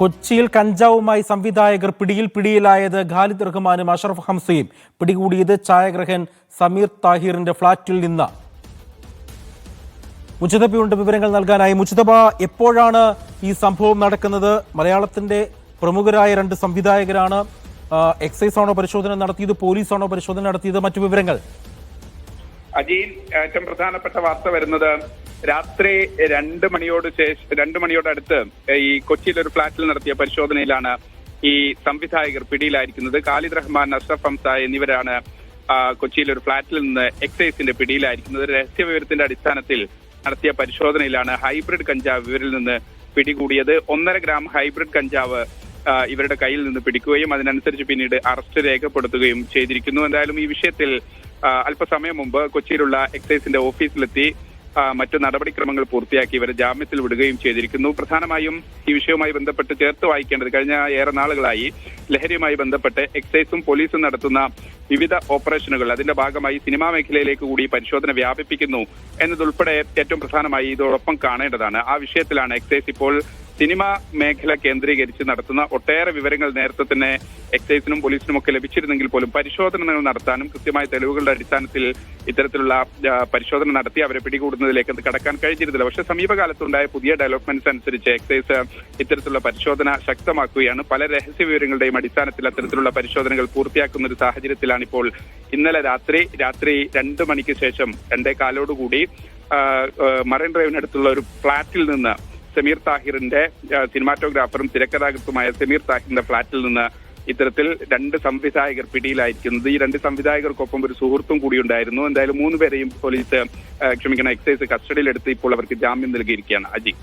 കൊച്ചിയിൽ കഞ്ചാവുമായി സംവിധായകർ പിടിയിലായത് ഖാലിദ് റഹ്മാനും അഷറഫ് ഹംസയും. പിടികൂടിയത് ഛായാഗ്രഹകൻ സമീർ താഹിറിന്റെ ഫ്ളാറ്റിൽ നിന്ന്. മുജതബയുണ്ട് വിവരങ്ങൾ നൽകാനായി. മുജതബ, എപ്പോഴാണ് ഈ സംഭവം നടക്കുന്നത്? മലയാളത്തിന്റെ പ്രമുഖരായ രണ്ട് സംവിധായകരാണ്. എക്സൈസ് ആണോ പരിശോധന നടത്തിയത്, പോലീസാണോ പരിശോധന നടത്തിയത്? മറ്റു വിവരങ്ങൾ. അജീൻ, ഏറ്റവും പ്രധാനപ്പെട്ട വാർത്ത വരുന്നത് രാത്രി 2 മണിയോടടുത്ത് ഈ കൊച്ചിയിൽ ഒരു ഫ്ളാറ്റിൽ നടത്തിയ പരിശോധനയിലാണ് ഈ സംവിധായകർ പിടിയിലായിരിക്കുന്നത്. ഖാലിദ് റഹ്മാൻ, അഷ്റഫ് ഹംസ എന്നിവരാണ് കൊച്ചിയിൽ ഒരു ഫ്ളാറ്റിൽ നിന്ന് എക്സൈസിന്റെ പിടിയിലായിരിക്കുന്നത്. രഹസ്യവിവരത്തിന്റെ അടിസ്ഥാനത്തിൽ നടത്തിയ പരിശോധനയിലാണ് ഹൈബ്രിഡ് കഞ്ചാവ് ഇവരിൽ നിന്ന് പിടികൂടിയത്. 1.5 ഗ്രാം ഹൈബ്രിഡ് കഞ്ചാവ് ഇവരുടെ കയ്യിൽ നിന്ന് പിടിക്കുകയും അതിനനുസരിച്ച് പിന്നീട് അറസ്റ്റ് രേഖപ്പെടുത്തുകയും ചെയ്തിരിക്കുന്നു. എന്തായാലും ഈ വിഷയത്തിൽ അല്പസമയം മുമ്പ് കൊച്ചിയിലുള്ള എക്സൈസിന്റെ ഓഫീസിലെത്തി മറ്റു നടപടിക്രമങ്ങൾ പൂർത്തിയാക്കി ഇവരെ ജാമ്യത്തിൽ വിടുകയും ചെയ്തിരിക്കുന്നു. പ്രധാനമായും ഈ വിഷയവുമായി ബന്ധപ്പെട്ട് ചേർത്ത് വായിക്കേണ്ടത്, കഴിഞ്ഞ ഏറെ നാളുകളായി ലഹരിയുമായി ബന്ധപ്പെട്ട് എക്സൈസും പോലീസും നടത്തുന്ന വിവിധ ഓപ്പറേഷനുകൾ, അതിന്റെ ഭാഗമായി സിനിമാ മേഖലയിലേക്ക് കൂടി പരിശോധന വ്യാപിപ്പിക്കുന്നു എന്നതുൾപ്പെടെ ഏറ്റവും പ്രധാനമായി ഇതോടൊപ്പം കാണേണ്ടതാണ്. ആ വിഷയത്തിലാണ് എക്സൈസ് ഇപ്പോൾ സിനിമാ മേഖല കേന്ദ്രീകരിച്ച് നടത്തുന്ന ഒട്ടേറെ വിവരങ്ങൾ നേരത്തെ തന്നെ എക്സൈസിനും പോലീസിനും ഒക്കെ ലഭിച്ചിരുന്നെങ്കിൽ പോലും പരിശോധനകൾ നടത്താനും കൃത്യമായ തെളിവുകളുടെ അടിസ്ഥാനത്തിൽ ഇത്തരത്തിലുള്ള പരിശോധന നടത്തി അവരെ പിടികൂടുന്നതിലേക്ക് കടക്കാൻ കഴിഞ്ഞിരുന്നില്ല. പക്ഷേ സമീപകാലത്തുണ്ടായ പുതിയ ഡെവലപ്മെന്റ്സ് അനുസരിച്ച് എക്സൈസ് ഇത്തരത്തിലുള്ള പരിശോധന ശക്തമാക്കുകയാണ്. പല രഹസ്യ വിവരങ്ങളുടെയും അടിസ്ഥാനത്തിൽ അത്തരത്തിലുള്ള പരിശോധനകൾ പൂർത്തിയാക്കുന്ന ഒരു സാഹചര്യത്തിലാണ് ഇപ്പോൾ ഇന്നലെ രാത്രി 2 മണിക്ക് ശേഷം 2:15 മറൈൻ ഡ്രൈവിനടുത്തുള്ള ഒരു ഫ്ളാറ്റിൽ നിന്ന് സമീർ താഹിറിന്റെ സിനിമാറ്റോഗ്രാഫറും തിരക്കഥാകൃത്തുമായ സമീർ താഹിറിന്റെ ഫ്ളാറ്റിൽ നിന്ന് ഇത്തരത്തിൽ 2 സംവിധായകർ പിടിയിലായിരിക്കുന്നത്. ഈ 2 സംവിധായകർക്കൊപ്പം ഒരു സുഹൃത്തും കൂടി ഉണ്ടായിരുന്നു. എന്തായാലും 3 പേരെയും എക്സൈസ് കസ്റ്റഡിയിലെടുത്ത് ഇപ്പോൾ അവർക്ക് ജാമ്യം നൽകിയിരിക്കുകയാണ്. അജി.